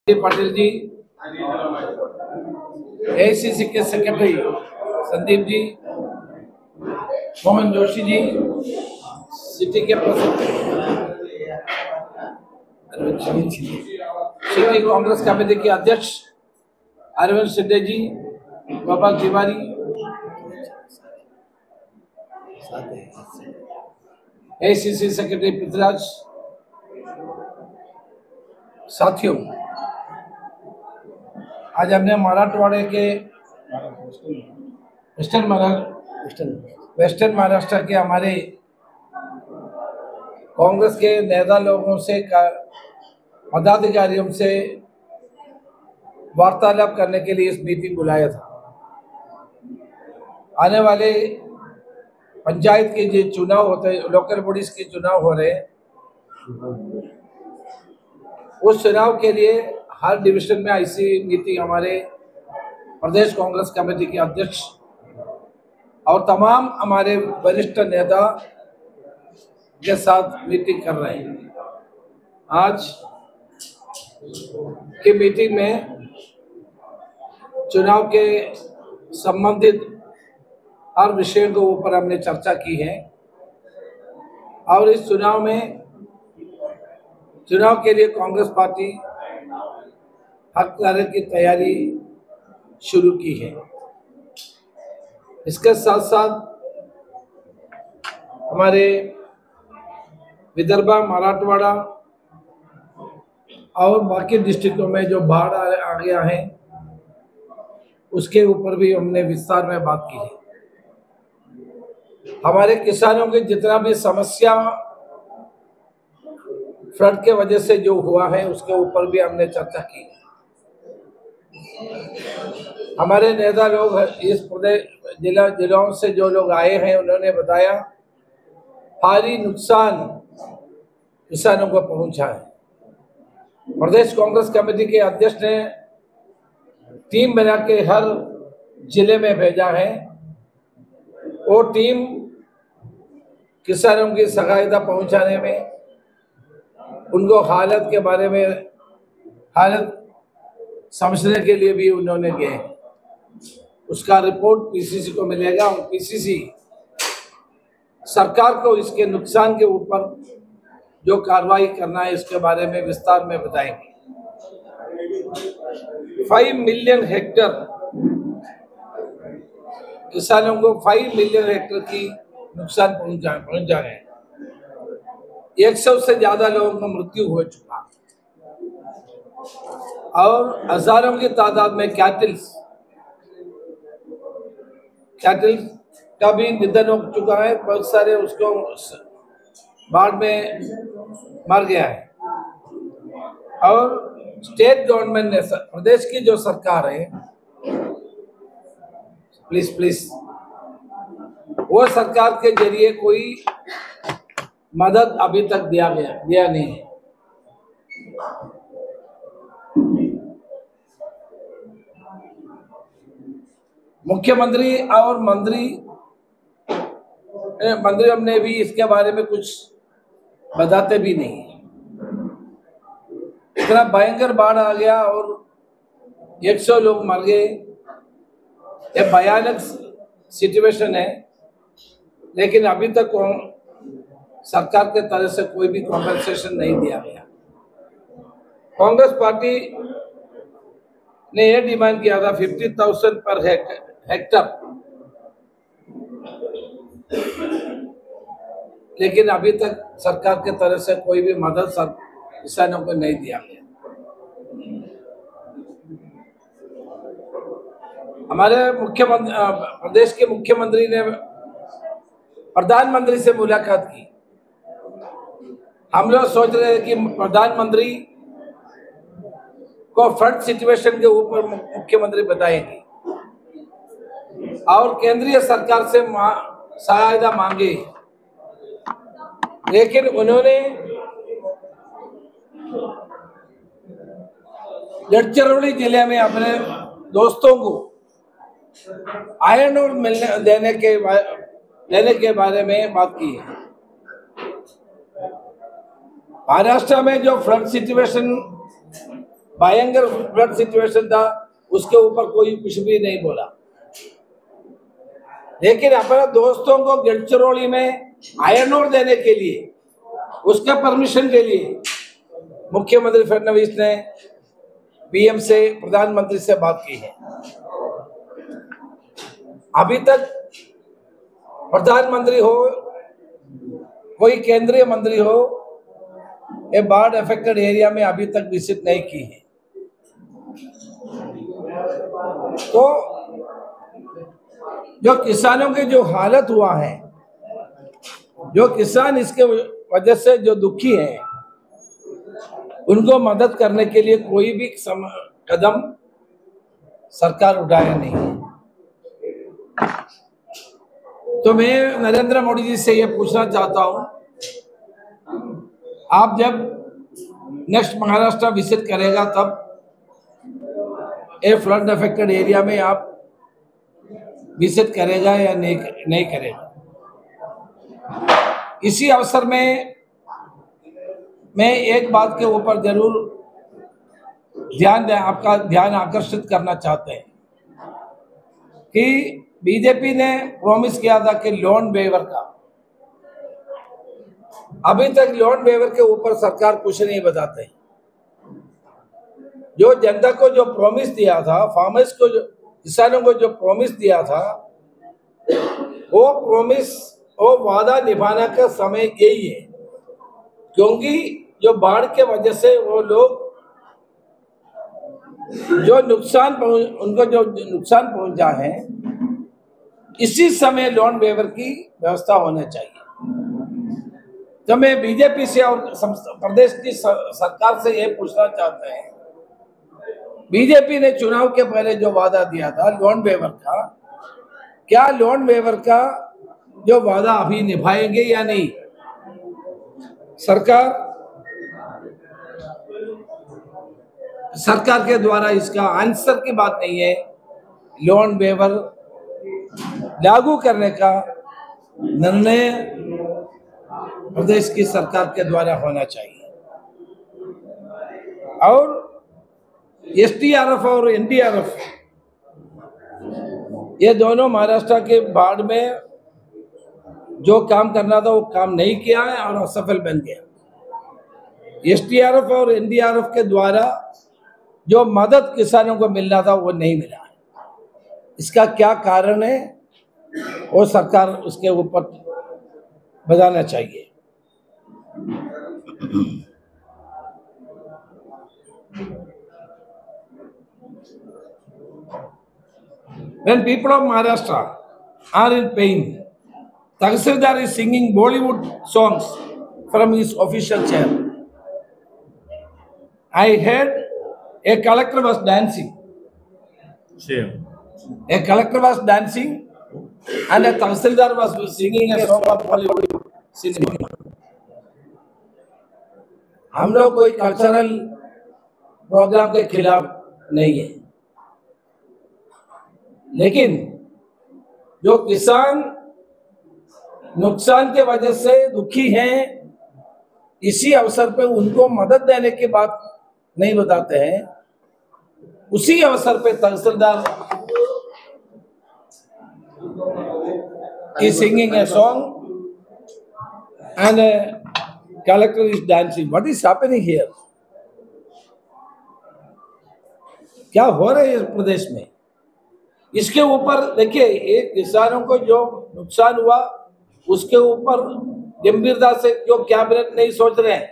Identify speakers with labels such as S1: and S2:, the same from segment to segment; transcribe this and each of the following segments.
S1: Patil ji, AICC के secretary Sandeep ji, Mohan Joshi ji, city के city Congress committee के अध्यक्ष अरविंद सिद्धे जी, गोपाल तिवारी, एआईसीसी सेक्रेटरी पृथ्वीराज, साथियों, आज हमने मराठवाड़े के वेस्टर्न महाराष्ट्र के हमारे कांग्रेस के नेता लोगों से पदाधिकारियों से वार्तालाप करने के लिए इस मीटिंग बुलाया था। आने वाले पंचायत के जो चुनाव होते, लोकल बॉडीज के चुनाव हो रहे, उस चुनाव के लिए हर डिवीजन में ऐसी मीटिंग हमारे प्रदेश कांग्रेस कमेटी के अध्यक्ष और तमाम हमारे वरिष्ठ नेता के साथ मीटिंग कर रहे हैं। आज की मीटिंग में चुनाव के संबंधित हर विषयों के ऊपर हमने चर्चा की है और इस चुनाव के लिए कांग्रेस पार्टी हर तरह की तैयारी शुरू की है। इसके साथ साथ हमारे विदर्भ, मराठवाड़ा और बाकी डिस्ट्रिक्टों में जो बाढ़ आ गया है, उसके ऊपर भी हमने विस्तार में बात की है। हमारे किसानों की जितना भी समस्या फ्लड के वजह से जो हुआ है, उसके ऊपर भी हमने चर्चा की। हमारे नेता लोग इस प्रदेश जिलों से जो लोग आए हैं, उन्होंने बताया भारी नुकसान किसानों को पहुंचा है। प्रदेश कांग्रेस कमेटी के अध्यक्ष ने टीम बना के हर जिले में भेजा है। वो टीम किसानों की सहायता पहुंचाने में, उनको हालत के बारे में हालत समझने के लिए भी उन्होंने गए। उसका रिपोर्ट पीसीसी को मिलेगा और पीसीसी सरकार को इसके नुकसान के ऊपर जो कार्रवाई करना है, इसके बारे में विस्तार में बताएंगे। 5 मिलियन हेक्टेयर किसानों को 5 मिलियन हेक्टेयर की नुकसान पहुंचा है। 100 से ज्यादा लोगों को मृत्यु हो चुका और हजारों की तादाद में कैटल का भी निधन हो चुका है। बहुत सारे उसको बाढ़ में मर गया है। और स्टेट गवर्नमेंट ने, प्रदेश की जो सरकार है, प्लीज वो सरकार के जरिए कोई मदद अभी तक दिया नहीं है। मुख्यमंत्री और मंत्रियों ने भी इसके बारे में कुछ बताते भी नहीं। इतना भयंकर बाढ़ आ गया और 100 लोग मर गए। ये भयानक सिचुएशन है, लेकिन अभी तक सरकार के तरफ से कोई भी कॉम्पेंसेशन नहीं दिया गया। कांग्रेस पार्टी ने यह डिमांड किया था 50,000 पर हेक्टर, लेकिन अभी तक सरकार के तरफ से कोई भी मदद किसानों को नहीं दिया गया। हमारे प्रदेश के मुख्यमंत्री ने प्रधानमंत्री से मुलाकात की। हम लोग सोच रहे हैं कि प्रधानमंत्री को फ्लड सिचुएशन के ऊपर मुख्यमंत्री बताएंगे और केंद्रीय सरकार से सहायता मांगे, लेकिन उन्होंने गढ़चिरौली जिले में अपने दोस्तों को आयरन ओर देने के बारे में बात की है। महाराष्ट्र में जो फ्लड सिचुएशन भयंकर फ्लड सिचुएशन था, उसके ऊपर कोई कुछ भी नहीं बोला। लेकिन अपने दोस्तों को गडचिरोली में आयरन ओर देने के लिए, उसके परमिशन के लिए मुख्यमंत्री फडणवीस ने पीएम से, प्रधानमंत्री से बात की है। अभी तक प्रधानमंत्री हो, कोई केंद्रीय मंत्री हो, ये बाढ़ अफेक्टेड एरिया में अभी तक विजिट नहीं की है। तो जो किसानों की जो हालत हुआ है, जो किसान इसके वजह से जो दुखी हैं, उनको मदद करने के लिए कोई भी कदम सरकार उठाया नहीं है। तो मैं नरेंद्र मोदी जी से ये पूछना चाहता हूं, आप जब नेक्स्ट महाराष्ट्र विजिट करेगा तब ये फ्लड अफेक्टेड एरिया में आप विजिट करेगा या नहीं करेगा। इसी अवसर में मैं एक बात के ऊपर जरूर आपका ध्यान आकर्षित करना चाहते हैं कि बीजेपी ने प्रॉमिस किया था कि लोन वेवर का, अभी तक लोन वेवर के ऊपर सरकार कुछ नहीं बताते। जो जनता को जो प्रॉमिस दिया था, फार्मर्स को, जो किसानों को जो प्रॉमिस दिया था, वो प्रॉमिस, वो वादा निभाने का समय यही है। क्योंकि जो बाढ़ के वजह से वो लोग जो उनको जो नुकसान पहुंचा है, इसी समय लोन वेवर की व्यवस्था होना चाहिए। तो मैं बीजेपी से और प्रदेश की सरकार से ये पूछना चाहते हैं, बीजेपी ने चुनाव के पहले जो वादा दिया था लोन वेवर का, क्या लोन वेवर का जो वादा अभी निभाएंगे या नहीं? सरकार के द्वारा इसका आंसर की बात नहीं है। लोन वेवर लागू करने का निर्णय प्रदेश की सरकार के द्वारा होना चाहिए। और एसडीआरएफ और एनडीआरएफ, ये दोनों महाराष्ट्र के बाढ़ में जो काम करना था वो काम नहीं किया है और असफल बन गया। एसडीआरएफ और एनडीआरएफ के द्वारा जो मदद किसानों को मिलना था वो नहीं मिला। इसका क्या कारण है, वो सरकार उसके ऊपर बताना चाहिए। When people of Maharashtra are in pain, Tahsildar is singing Bollywood songs from his official chair. I heard a collector was dancing.
S2: Sure.
S1: A collector was dancing and a Tahsildar was singing a song of Bollywood cinema. हम लोग कोई cultural programme के खिलाफ नहीं है, लेकिन जो किसान नुकसान के वजह से दुखी हैं, इसी अवसर पे उनको मदद देने की बात नहीं बताते हैं। उसी अवसर पे तहसीलदार is singing a song and a collector is dancing. What is happening here? क्या हो रहा है इस प्रदेश में? इसके ऊपर देखिए, एक किसानों को जो नुकसान हुआ उसके ऊपर गंभीरता से जो कैबिनेट नहीं सोच रहे हैं।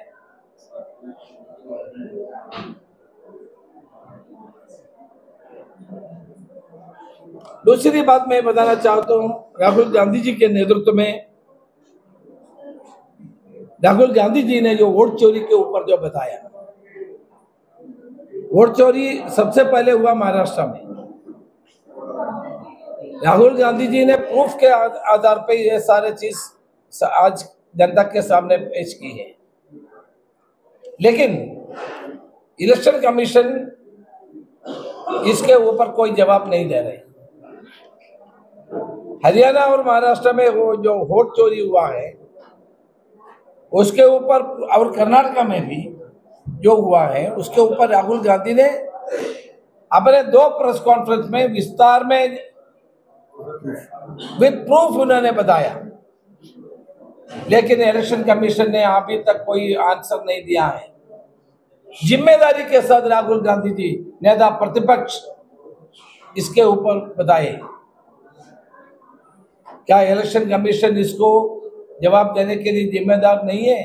S1: दूसरी बात मैं बताना चाहता हूं, राहुल गांधी जी के नेतृत्व में, राहुल गांधी जी ने जो वोट चोरी के ऊपर जो बताया, वोट चोरी सबसे पहले हुआ महाराष्ट्र में। राहुल गांधी जी ने प्रूफ के आधार पर ये सारे चीज आज जनता के सामने पेश की है, लेकिन इलेक्शन कमीशन इसके ऊपर कोई जवाब नहीं दे रहे। हरियाणा और महाराष्ट्र में वो जो वोट चोरी हुआ है उसके ऊपर, और कर्नाटक में भी जो हुआ है उसके ऊपर राहुल गांधी ने अपने 2 प्रेस कॉन्फ्रेंस में विस्तार में विद प्रूफ उन्होंने बताया, लेकिन इलेक्शन कमीशन ने अभी तक कोई आंसर नहीं दिया है। जिम्मेदारी के साथ राहुल गांधी जी नेता प्रतिपक्ष इसके ऊपर बताए, क्या इलेक्शन कमीशन इसको जवाब देने के लिए जिम्मेदार नहीं है?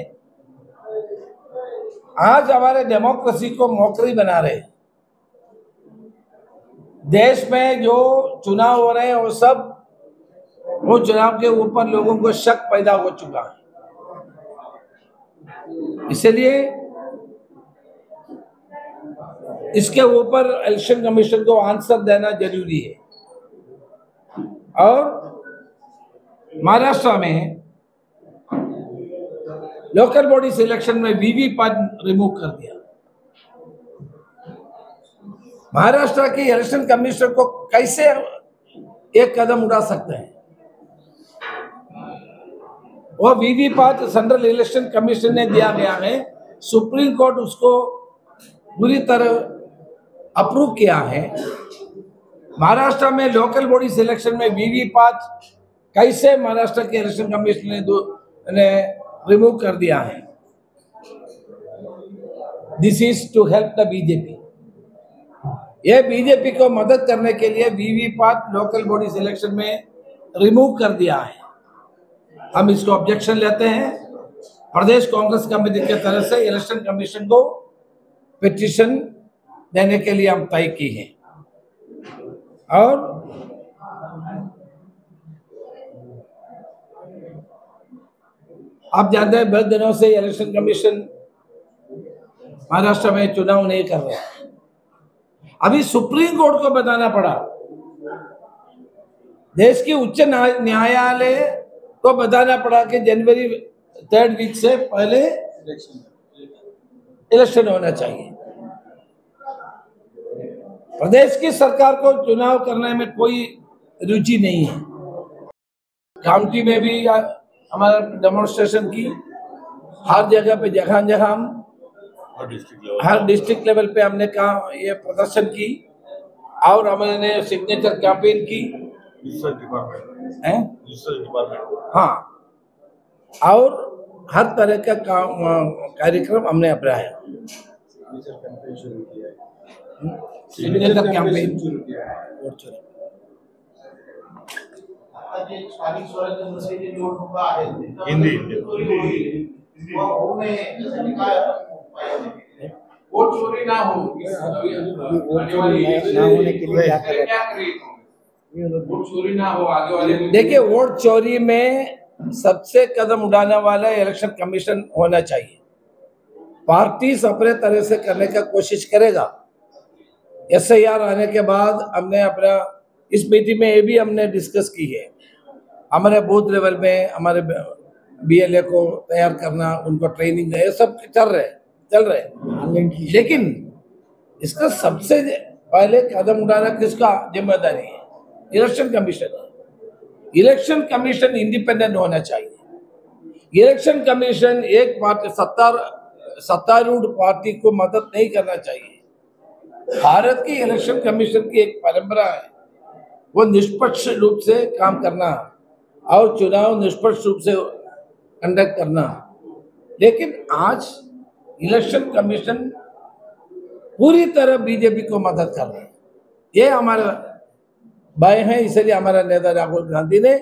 S1: आज हमारे डेमोक्रेसी को मोकरी बना रहे। देश में जो चुनाव हो रहे हैं वो चुनाव के ऊपर लोगों को शक पैदा हो चुका है। इसलिए इसके ऊपर इलेक्शन कमीशन को आंसर देना जरूरी है। और महाराष्ट्र में लोकल बॉडी सिलेक्शन में वीवीपैट रिमूव कर दिया। महाराष्ट्र के इलेक्शन कमीशन को कैसे एक कदम उठा सकते हैं? वो वीवीपैट सेंट्रल इलेक्शन कमीशन ने दिया गया है, सुप्रीम कोर्ट उसको पूरी तरह अप्रूव किया है। महाराष्ट्र में लोकल बॉडी सिलेक्शन में वीवीपैट कैसे महाराष्ट्र के इलेक्शन कमीशन ने रिमूव कर दिया है? This is to help the BJP. ये बीजेपी को मदद करने के लिए वीवीपैट लोकल बॉडी सिलेक्शन में रिमूव कर दिया है। हम इसको ऑब्जेक्शन लेते हैं। प्रदेश कांग्रेस कमेटी की तरफ से इलेक्शन कमीशन को पिटीशन देने के लिए हम तय की है। और आप जानते हैं, बहुत दिनों से इलेक्शन कमीशन महाराष्ट्र में चुनाव नहीं कर रहा। अभी सुप्रीम कोर्ट को बताना पड़ा, देश की उच्च न्यायालय को बताना पड़ा कि जनवरी 3rd वीक से पहले इलेक्शन होना चाहिए। प्रदेश की सरकार को चुनाव करने में कोई रुचि नहीं है। काउंटी में भी हमारा डेमोन्स्ट्रेशन की, हर जगह पे जगह हम हर डिस्ट्रिक्ट लेवल पे हमने कहा ये प्रदर्शन की, और हमने सिग्नेचर कैंपेन की। हाँ, और हर तरह का कार्यक्रम हमने अपनाया। सिग्नेचर कैंपेन
S2: हिंदी
S1: वोट चोरी ना हो,
S3: होने के लिए क्या करें?
S1: वोट चोरी ना हो आगे वाले। देखिए, वोट चोरी में सबसे कदम उठाने वाला इलेक्शन कमीशन होना चाहिए। पार्टीज अपने तरह से करने का कोशिश करेगा। SIR आने के बाद हमने अपना इस मीटिंग में ये भी हमने डिस्कस की है, हमारे बूथ लेवल में हमारे BLA को तैयार करना, उनको ट्रेनिंग है, सब चल रहे। लेकिन इसका सबसे पहले कदम उठाना किसका जिम्मेदारी है? Election commission. Election commission independent होना चाहिए। इलेक्शन कमीशन एक पार्टी सत्तारूढ़ पार्टी को मदद नहीं करना चाहिए। भारत की इलेक्शन कमीशन की एक परंपरा है, वो निष्पक्ष रूप से काम करना और चुनाव निष्पक्ष रूप से कंडक्ट करना। लेकिन आज इलेक्शन कमीशन पूरी तरह बीजेपी को मदद कर रहे हैं। ये हमारा भय है, इसलिए हमारा नेता राहुल गांधी ने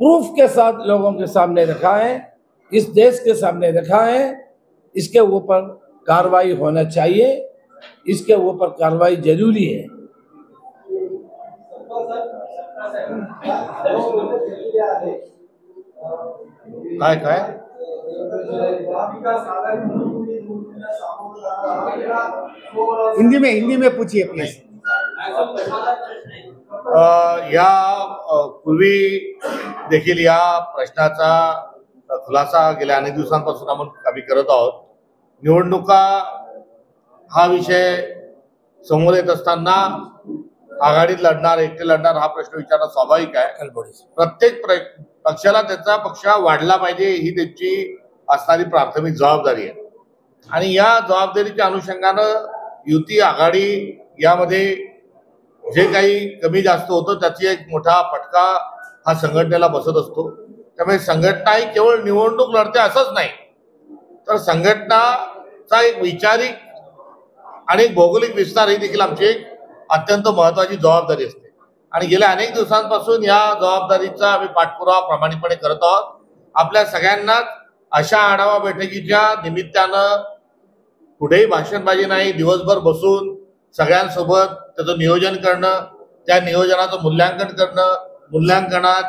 S1: प्रूफ के साथ लोगों के सामने रखा है, इस देश के सामने रखा है। इसके ऊपर कार्रवाई होना चाहिए, इसके ऊपर कार्रवाई जरूरी है।
S2: काय
S3: हिंदी में पूछिए प्लीज।
S2: या पूर्वी देखील या प्रश्नाचा खुलासा गेल्या अनेक दिवसांपासून आम्ही करत आहोत। निवडणुका हा विषय समोर येत असताना आघाडीत लढणार, एकटे लढणार हा प्रश्न विचारणं स्वाभाविक आहे। प्रत्येक पक्षाला त्याचा पक्ष वाढला पाहिजे ही त्याची असणारी प्राथमिक जबाबदारी आहे। आणि या जबाबदारीच्या अनुषंगानं युती आघाडी यामध्ये जे काही कमी जास्त होतं त्याची एक मोठा फटका हा संघटनेला बसत असतो. त्यामुळे संघटना ही केवळ निवडणूक लढते असंच नाही, तर संघटनाचा एक वैचारिक आणि भौगोलिक विस्तार ही देखील आमची एक अत्यंत महत्वाची जबाबदारी असते. आणि गेल्या अनेक दिवसांपासून या जबाबदारीचा आम्ही पाठपुरावा प्रामाणिकपणे करत आहोत. आपल्या सगळ्यांनाच अशा आढावा बैठकीच्या निमित्तानं कुठेही भाषणबाजी नाही, दिवसभर बसून सगळ्यांसोबत त्याचं नियोजन करणं, त्या नियोजनाचं मूल्यांकन करणं, मूल्यांकनात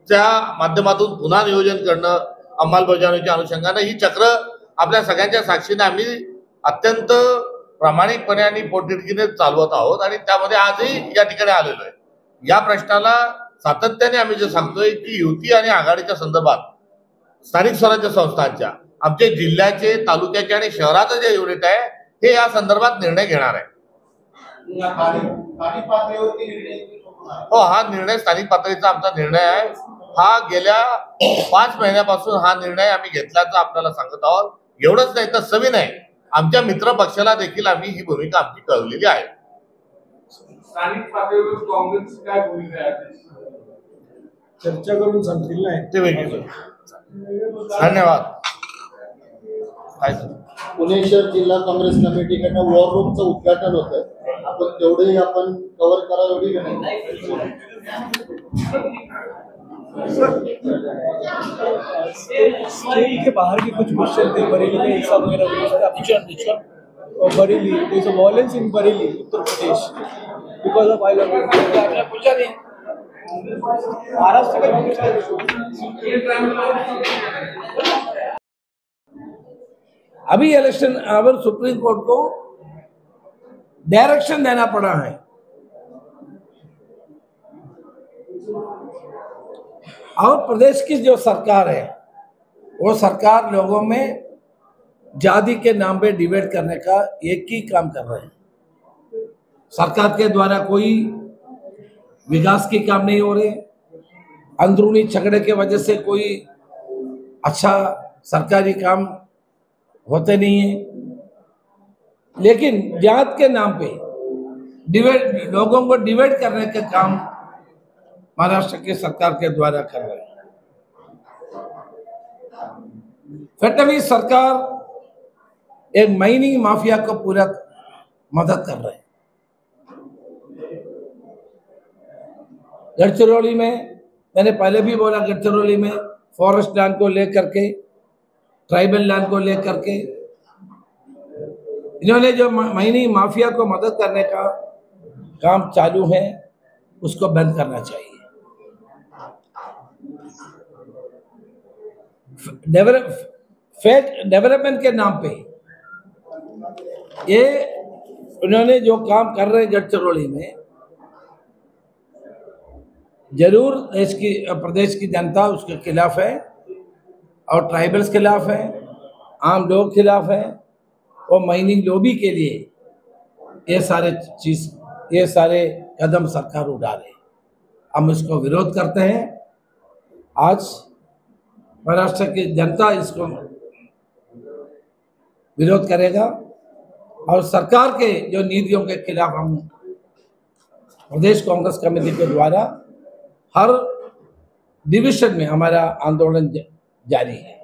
S2: त्या माध्यमातून पुन्हा नियोजन करणं, अंमलबजावणीच्या अनुषंगाने ही चक्र आपल्या सगळ्यांच्या साक्षीने आम्ही अत्यंत प्रामाणिकपणे आणि पोटतिडकीने चालवत आहोत. आणि त्यामध्ये आजही या ठिकाणी आलेलो आहे. या प्रश्नाला सातत्याने आम्ही जे सांगतोय की युती आणि आघाडीच्या संदर्भात स्थानिक स्वराज्य संस्थांच्या आमचे जिल्ह्याचे, तालुक्याचे आणि शहराचं जे युनिट आहे हे या संदर्भात निर्णय घेणार आहे. हो, हा निर्णय स्थानिक पातळीचा आमचा निर्णय आहे. हा गेल्या 5 महिन्यापासून हा निर्णय आम्ही घेतल्याचं आपल्याला सांगत आहोत. एवढंच नाही तर सविनय आमच्या मित्र पक्षाला देखील आम्ही ही भूमिका आमची कळवलेली आहे.
S4: स्थानिक पातळीवर काँग्रेस काय भूमिका आहे
S3: चर्चा करून सांगतील नाही
S2: ते वेगळे. धन्यवाद.
S5: पुणे शहर जिल्हा काँग्रेस कमिटीकडनं वॉर रूमचं उद्घाटन होतं. आपण तेवढे आपण कव्हर करा एवढी
S3: स्टेट के बाहर के कुछ क्वेश्चन थे. बरेली में हिस्सा वगैरह Bareilly there is a violence in Bareilly Uttar Pradesh because of
S1: पूछा नहीं
S3: महाराष्ट्र का
S1: अभी इलेक्शन अगर सुप्रीम कोर्ट को डायरेक्शन देना पड़ा है और प्रदेश की जो सरकार है वो सरकार लोगों में जाति के नाम पे डिबेट करने का एक ही काम कर रहे हैं. सरकार के द्वारा कोई विकास के काम नहीं हो रहे. अंदरूनी झगड़े के वजह से कोई अच्छा सरकारी काम होते नहीं है. लेकिन जात के नाम पे डिबेट, लोगों को डिबेट करने का काम महाराष्ट्र की सरकार के द्वारा कर रहे हैं. फडणवीस सरकार एक माइनिंग माफिया को पूरा मदद कर रहे हैं. गढ़चिरौली में मैंने पहले भी बोला, गढ़चिरौली में फॉरेस्ट लैंड को लेकर के, ट्राइबल लैंड को लेकर के इन्होंने जो माइनिंग माफिया को मदद करने का काम चालू है उसको बंद करना चाहिए. डेवलपमेंट के नाम पे ये उन्होंने जो काम कर रहे हैं गढ़चिरौली में, जरूर देश की प्रदेश की जनता उसके खिलाफ है और ट्राइबल्स खिलाफ है, आम लोग खिलाफ है और माइनिंग लॉबी के लिए ये सारे कदम सरकार उठा रही है. हम इसको विरोध करते हैं. आज महाराष्ट्र की जनता इसको विरोध करेगा और सरकार के जो नीतियों के खिलाफ हम प्रदेश कांग्रेस कमेटी के द्वारा हर डिवीजन में हमारा आंदोलन जारी है.